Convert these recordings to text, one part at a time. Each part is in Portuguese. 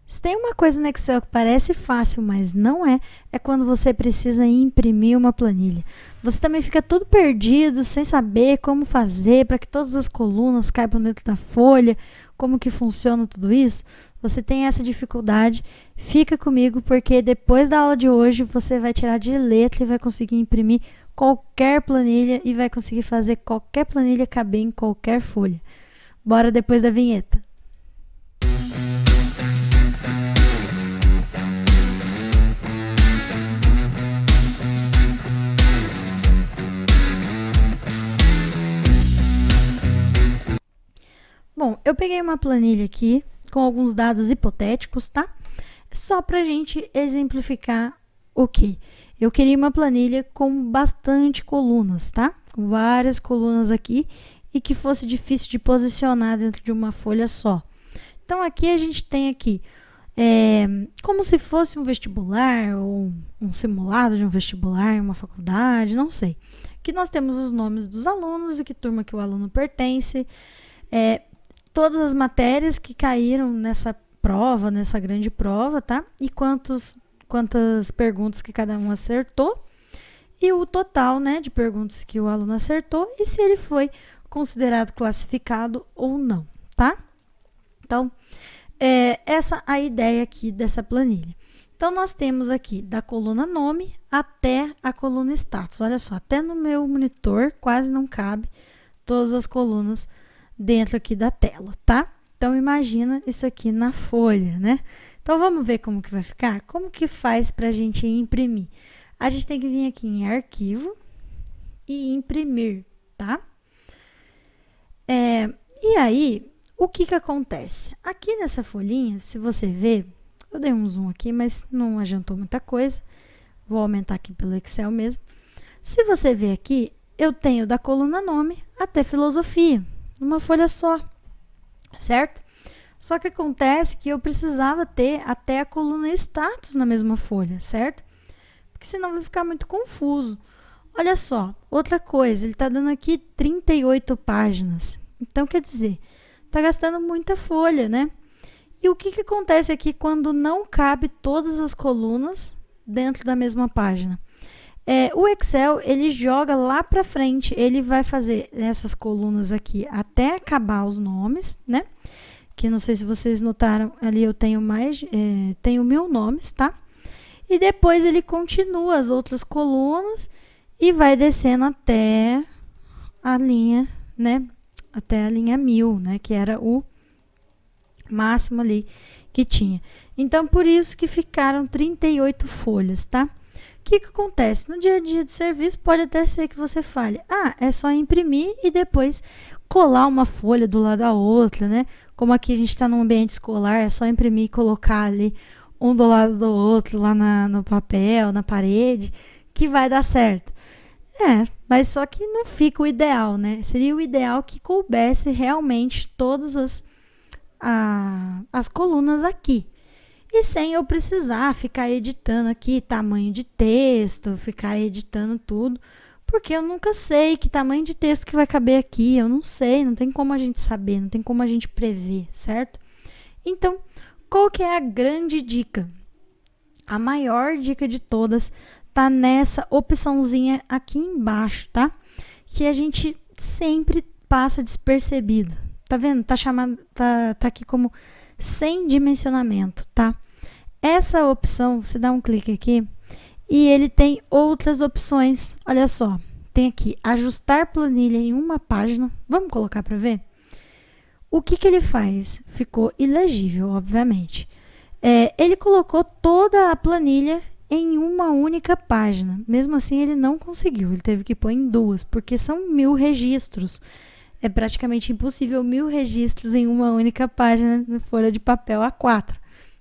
Se tem uma coisa no Excel que parece fácil, mas não é quando você precisa imprimir uma planilha. Você também fica todo perdido, sem saber como fazer para que todas as colunas caibam dentro da folha, como que funciona tudo isso. Você tem essa dificuldade, fica comigo, porque depois da aula de hoje você vai tirar de letra e vai conseguir imprimir qualquer planilha e vai conseguir fazer qualquer planilha caber em qualquer folha. Bora depois da vinheta. Bom, eu peguei uma planilha aqui com alguns dados hipotéticos, tá? Só pra gente exemplificar o quê? Eu queria uma planilha com bastante colunas, tá? Com várias colunas aqui e que fosse difícil de posicionar dentro de uma folha só. Então, aqui a gente tem aqui como se fosse um vestibular ou um simulado de um vestibular em uma faculdade, não sei. Aqui nós temos os nomes dos alunos e que turma que o aluno pertence, todas as matérias que caíram nessa prova, nessa grande prova, tá? E quantas perguntas que cada um acertou e o total, né, de perguntas que o aluno acertou e se ele foi considerado classificado ou não, tá? Então, essa é a ideia aqui dessa planilha. Então, nós temos aqui da coluna nome até a coluna status. Olha só, até no meu monitor quase não cabe todas as colunas dentro aqui da tela, tá? Então, imagina isso aqui na folha, né? Então, vamos ver como que vai ficar? Como que faz para a gente imprimir? A gente tem que vir aqui em arquivo e imprimir, tá? E aí, o que acontece? Aqui nessa folhinha, se você ver, eu dei um zoom aqui, mas não adiantou muita coisa. Vou aumentar aqui pelo Excel mesmo. Se você ver aqui, eu tenho da coluna nome até filosofia, numa folha só, certo? Só que acontece que eu precisava ter até a coluna status na mesma folha, certo? Porque senão vai ficar muito confuso. Olha só, outra coisa, ele está dando aqui 38 páginas. Então, quer dizer, está gastando muita folha, né? E o que acontece aqui quando não cabe todas as colunas dentro da mesma página? O Excel, ele joga lá para frente, ele vai fazer essas colunas aqui até acabar os nomes, né? Que não sei se vocês notaram, ali eu tenho tenho 1000 nomes, tá? E depois ele continua as outras colunas e vai descendo até a linha, né? Até a linha 1000, né? Que era o máximo ali que tinha. Então, por isso que ficaram 38 folhas, tá? O que acontece? No dia a dia do serviço, pode até ser que você fale, é só imprimir e depois colar uma folha do lado da outra, né? Como aqui a gente está num ambiente escolar, é só imprimir e colocar ali um do lado do outro, lá no papel, na parede, que vai dar certo. Mas só que não fica o ideal, né? Seria o ideal que coubesse realmente todas as colunas aqui. E sem eu precisar ficar editando aqui tamanho de texto, ficar editando tudo, porque eu nunca sei que tamanho de texto que vai caber aqui, eu não sei, não tem como a gente saber, não tem como a gente prever, certo? Então, qual que é a grande dica? A maior dica de todas tá nessa opçãozinha aqui embaixo, tá? Que a gente sempre passa despercebido. Tá vendo? Tá aqui como sem dimensionamento, tá? Essa opção, você dá um clique aqui e ele tem outras opções. Olha só, tem aqui ajustar planilha em uma página. Vamos colocar para ver? O que ele faz? Ficou ilegível, obviamente. Ele colocou toda a planilha em uma única página. Mesmo assim, ele não conseguiu. Ele teve que pôr em duas, porque são 1000 registros. É praticamente impossível 1000 registros em uma única página na folha de papel A4,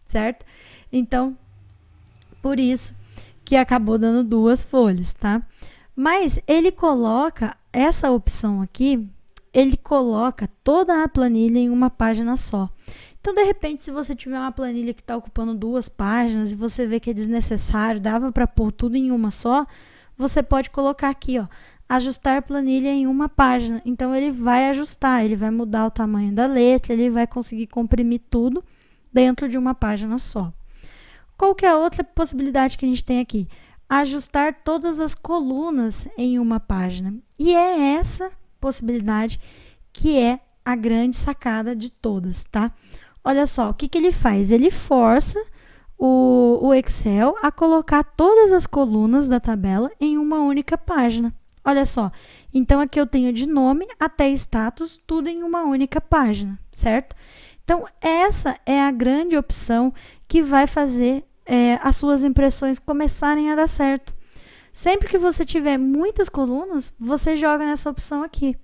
certo? Então, por isso que acabou dando 2 folhas, tá? Mas ele coloca essa opção aqui, ele coloca toda a planilha em uma página só. Então, de repente, se você tiver uma planilha que está ocupando 2 páginas e você vê que é desnecessário, dava para pôr tudo em uma só, você pode colocar aqui, ó, ajustar planilha em uma página. Então, ele vai ajustar, ele vai mudar o tamanho da letra, ele vai conseguir comprimir tudo dentro de uma página só. Qual que é a outra possibilidade que a gente tem aqui? Ajustar todas as colunas em uma página. E é essa possibilidade que é a grande sacada de todas, tá? Olha só, o que ele faz? Ele força o Excel a colocar todas as colunas da tabela em uma única página. Olha só, então aqui eu tenho de nome até status, tudo em uma única página, certo? Então, essa é a grande opção que vai fazer as suas impressões começarem a dar certo. Sempre que você tiver muitas colunas, você joga nessa opção aqui,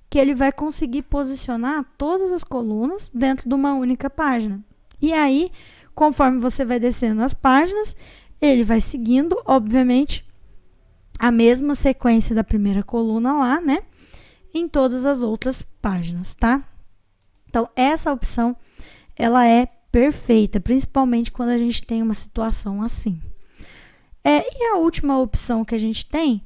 que ele vai conseguir posicionar todas as colunas dentro de uma única página. E aí, conforme você vai descendo as páginas, ele vai seguindo, obviamente, a mesma sequência da primeira coluna lá, né? Em todas as outras páginas, tá? Então, essa opção, ela é perfeita, principalmente quando a gente tem uma situação assim. E a última opção que a gente tem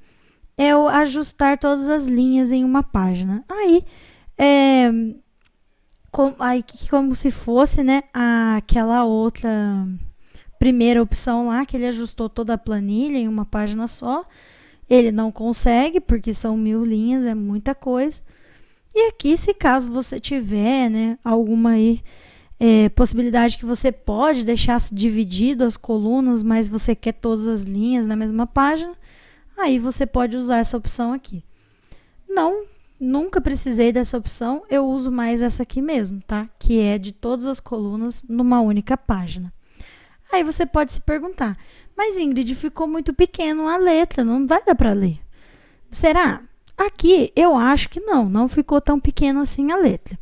é o ajustar todas as linhas em uma página. Aí, como se fosse, né, aquela outra primeira opção lá, que ele ajustou toda a planilha em uma página só. Ele não consegue, porque são 1000 linhas, é muita coisa. E aqui, se caso você tiver, né, alguma aí, possibilidade que você pode deixar dividido as colunas, mas você quer todas as linhas na mesma página, aí você pode usar essa opção aqui. Nunca precisei dessa opção, eu uso mais essa aqui mesmo, tá? Que é de todas as colunas numa única página. Aí você pode se perguntar, mas Ingrid, ficou muito pequeno a letra, não vai dar para ler. Será? Aqui eu acho que não ficou tão pequeno assim a letra.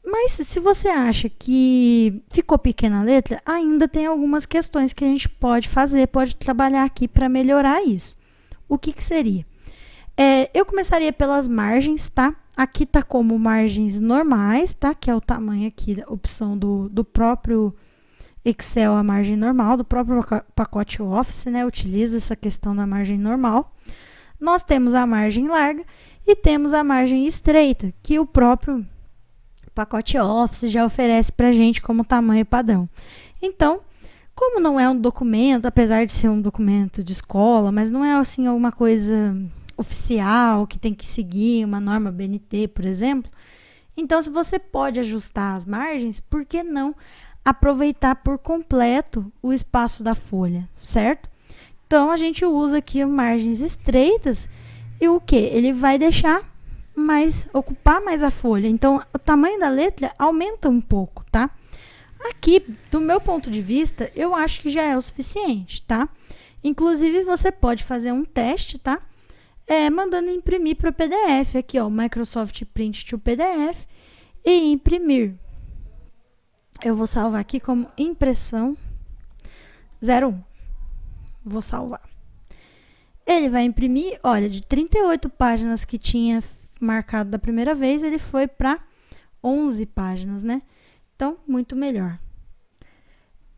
Mas se você acha que ficou pequena a letra, ainda tem algumas questões que a gente pode fazer, pode trabalhar aqui para melhorar isso. O que seria? Eu começaria pelas margens, tá? Aqui tá como margens normais, tá? Que é o tamanho aqui, a opção do próprio Excel, a margem normal, do próprio pacote Office, né? Utiliza essa questão da margem normal. Nós temos a margem larga e temos a margem estreita, que o próprio pacote Office já oferece para a gente como tamanho padrão. Então, como não é um documento, apesar de ser um documento de escola, mas não é assim alguma coisa oficial que tem que seguir uma norma BNT, por exemplo, então se você pode ajustar as margens, por que não aproveitar por completo o espaço da folha, certo? Então, a gente usa aqui margens estreitas e o que? Ele vai deixar ocupar mais a folha. Então, o tamanho da letra aumenta um pouco, tá? Aqui, do meu ponto de vista, eu acho que já é o suficiente, tá? Inclusive, você pode fazer um teste, tá? Mandando imprimir para o PDF. Aqui, ó, Microsoft Print to PDF e imprimir. Eu vou salvar aqui como impressão 01. Vou salvar. Ele vai imprimir, olha, de 38 páginas que tinha marcado da primeira vez, ele foi para 11 páginas, né? Então, muito melhor.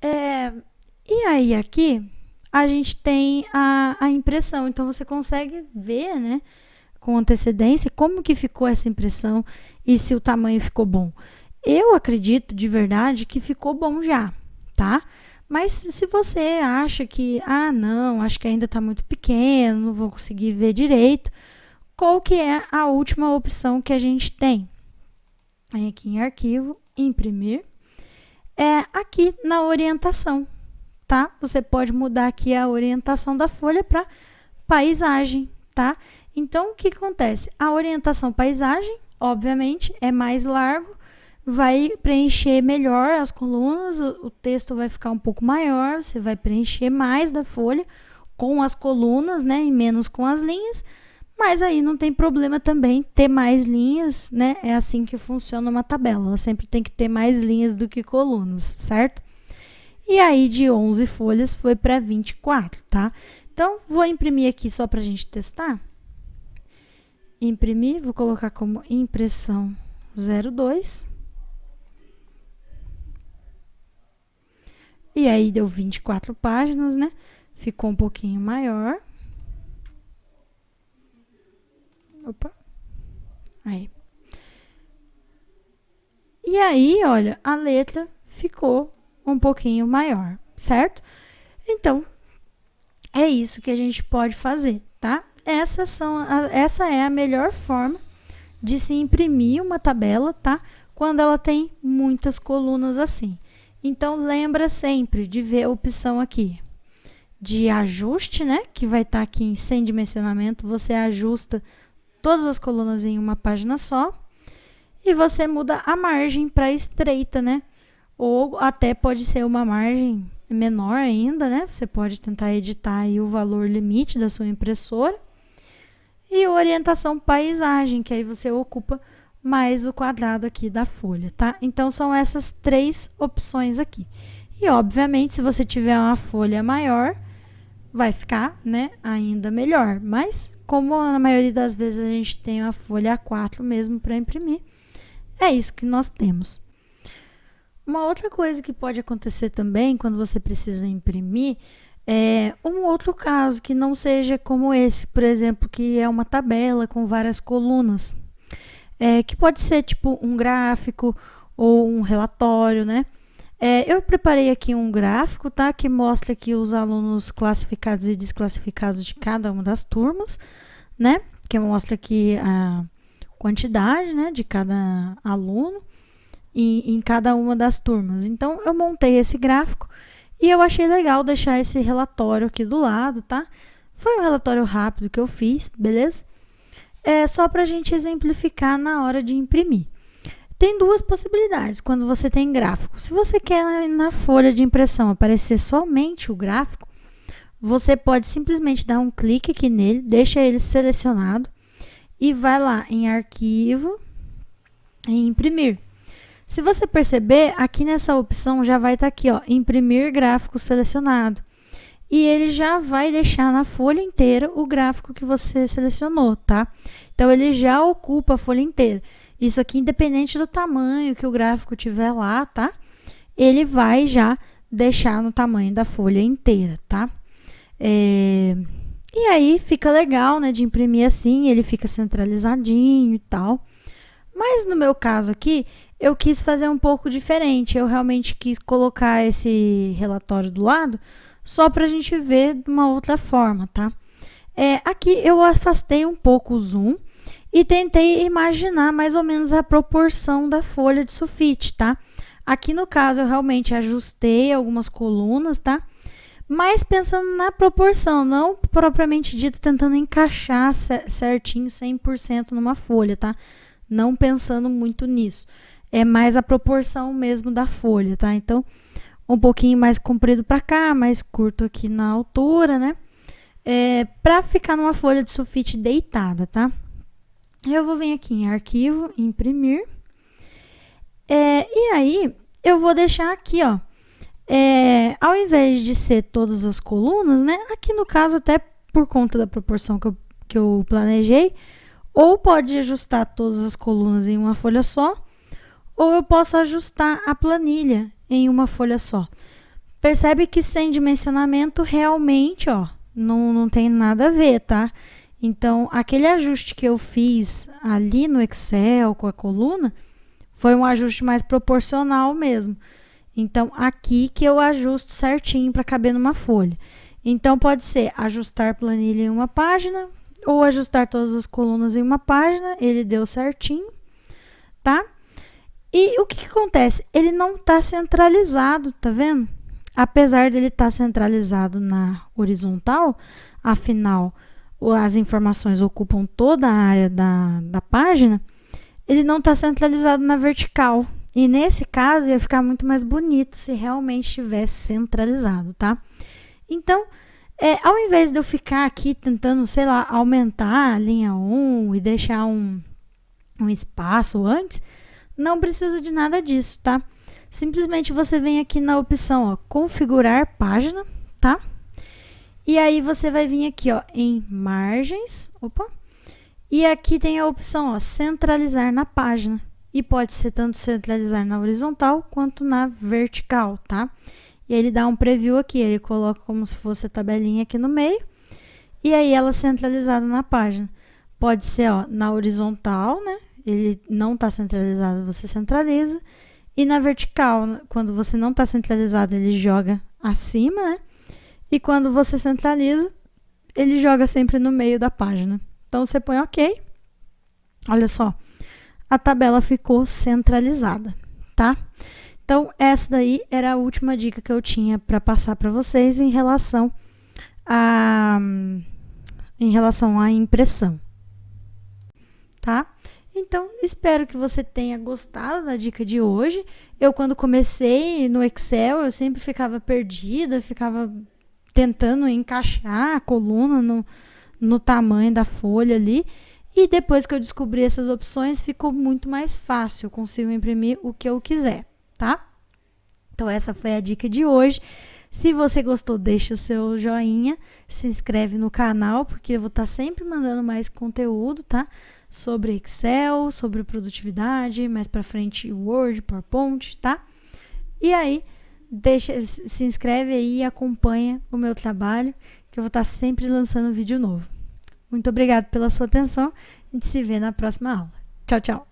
E aí, aqui, a gente tem a impressão. Então, você consegue ver, né, com antecedência, como que ficou essa impressão e se o tamanho ficou bom. Eu acredito, de verdade, que ficou bom já, tá? Mas se você acha que, não, acho que ainda está muito pequeno, não vou conseguir ver direito, qual que é a última opção que a gente tem? Aqui em arquivo, imprimir, aqui na orientação, tá? Você pode mudar aqui a orientação da folha para paisagem, tá? Então, o que acontece? A orientação paisagem, obviamente, é mais largo, vai preencher melhor as colunas, o texto vai ficar um pouco maior, você vai preencher mais da folha com as colunas, né, e menos com as linhas, mas aí não tem problema também ter mais linhas, né, é assim que funciona uma tabela, ela sempre tem que ter mais linhas do que colunas, certo? E aí de 11 folhas foi para 24, tá? Então, vou imprimir aqui só para a gente testar. Imprimir, vou colocar como impressão 02. E aí deu 24 páginas, né? Ficou um pouquinho maior. Opa. Aí. E aí, olha, a letra ficou um pouquinho maior, certo? Então, é isso que a gente pode fazer, tá? Essa é a melhor forma de se imprimir uma tabela, tá? Quando ela tem muitas colunas assim. Então, lembra sempre de ver a opção aqui de ajuste, né? Que vai estar aqui em sem dimensionamento. Você ajusta todas as colunas em uma página só. E você muda a margem para estreita, né? Ou até pode ser uma margem menor ainda, né? Você pode tentar editar aí o valor limite da sua impressora. E orientação paisagem, que aí você ocupa mais o quadrado aqui da folha, tá? Então, são essas 3 opções aqui. E, obviamente, se você tiver uma folha maior, vai ficar, né, ainda melhor. Mas, como na maioria das vezes a gente tem a folha A4 mesmo para imprimir, é isso que nós temos. Uma outra coisa que pode acontecer também quando você precisa imprimir é um outro caso que não seja como esse, por exemplo, que é uma tabela com várias colunas. Que pode ser tipo um gráfico ou um relatório, né? Eu preparei aqui um gráfico, tá? Que mostra aqui os alunos classificados e desclassificados de cada uma das turmas, né? Que mostra aqui a quantidade, né, de cada aluno em cada uma das turmas. Então, eu montei esse gráfico e eu achei legal deixar esse relatório aqui do lado, tá? Foi um relatório rápido que eu fiz, beleza? Só para a gente exemplificar na hora de imprimir. Tem 2 possibilidades quando você tem gráfico. Se você quer na folha de impressão aparecer somente o gráfico, você pode simplesmente dar um clique aqui nele, deixa ele selecionado e vai lá em arquivo e imprimir. Se você perceber, aqui nessa opção já vai estar aqui, ó, imprimir gráfico selecionado. E ele já vai deixar na folha inteira o gráfico que você selecionou, tá? Então, ele já ocupa a folha inteira. Isso aqui, independente do tamanho que o gráfico tiver lá, tá? Ele vai já deixar no tamanho da folha inteira, tá? E aí, fica legal, né, de imprimir assim, ele fica centralizadinho e tal. Mas, no meu caso aqui, eu quis fazer um pouco diferente. Eu realmente quis colocar esse relatório do lado só para a gente ver de uma outra forma, tá? Aqui eu afastei um pouco o zoom e tentei imaginar mais ou menos a proporção da folha de sulfite, tá? Aqui no caso eu realmente ajustei algumas colunas, tá? Mas pensando na proporção, não propriamente dito tentando encaixar certinho 100% numa folha, tá? Não pensando muito nisso. É mais a proporção mesmo da folha, tá? Então, um pouquinho mais comprido para cá, mais curto aqui na altura, né? Para ficar numa folha de sulfite deitada, tá? Eu vou vir aqui em arquivo, imprimir. E aí, eu vou deixar aqui, ó. Ao invés de ser todas as colunas, né? Aqui no caso, até por conta da proporção que eu planejei, ou pode ajustar todas as colunas em uma folha só, ou eu posso ajustar a planilha em uma folha só. Percebe que sem dimensionamento realmente, ó, não tem nada a ver, tá? Então, aquele ajuste que eu fiz ali no Excel com a coluna foi um ajuste mais proporcional mesmo. Então, aqui que eu ajusto certinho para caber numa folha. Então, pode ser ajustar planilha em uma página ou ajustar todas as colunas em uma página. Ele deu certinho, tá? E o que acontece? Ele não está centralizado, tá vendo? Apesar dele estar centralizado na horizontal, afinal, as informações ocupam toda a área da página, ele não está centralizado na vertical. E nesse caso, ia ficar muito mais bonito se realmente estivesse centralizado, tá? Então, ao invés de eu ficar aqui tentando, sei lá, aumentar a linha 1 e deixar um espaço antes, não precisa de nada disso, tá? Simplesmente você vem aqui na opção, ó, configurar página, tá? E aí você vai vir aqui, ó, em margens, e aqui tem a opção, ó, centralizar na página. E pode ser tanto centralizar na horizontal quanto na vertical, tá? E ele dá um preview aqui, ele coloca como se fosse a tabelinha aqui no meio. E aí ela centralizada na página. Pode ser, ó, na horizontal, né? Ele não está centralizado, você centraliza. E na vertical, quando você não está centralizado, ele joga acima, né? E quando você centraliza, ele joga sempre no meio da página. Então, você põe OK. Olha só, a tabela ficou centralizada, tá? Então, essa daí era a última dica que eu tinha para passar para vocês em relação à impressão, tá? Então, espero que você tenha gostado da dica de hoje. Eu, quando comecei no Excel, eu sempre ficava perdida, ficava tentando encaixar a coluna no tamanho da folha ali. E depois que eu descobri essas opções, ficou muito mais fácil. Eu consigo imprimir o que eu quiser, tá? Então, essa foi a dica de hoje. Se você gostou, deixa o seu joinha, se inscreve no canal, porque eu vou estar sempre mandando mais conteúdo, tá? Sobre Excel, sobre produtividade, mais pra frente Word, PowerPoint, tá? E aí, se inscreve aí e acompanha o meu trabalho, que eu vou estar sempre lançando vídeo novo. Muito obrigada pela sua atenção. A gente se vê na próxima aula. Tchau, tchau!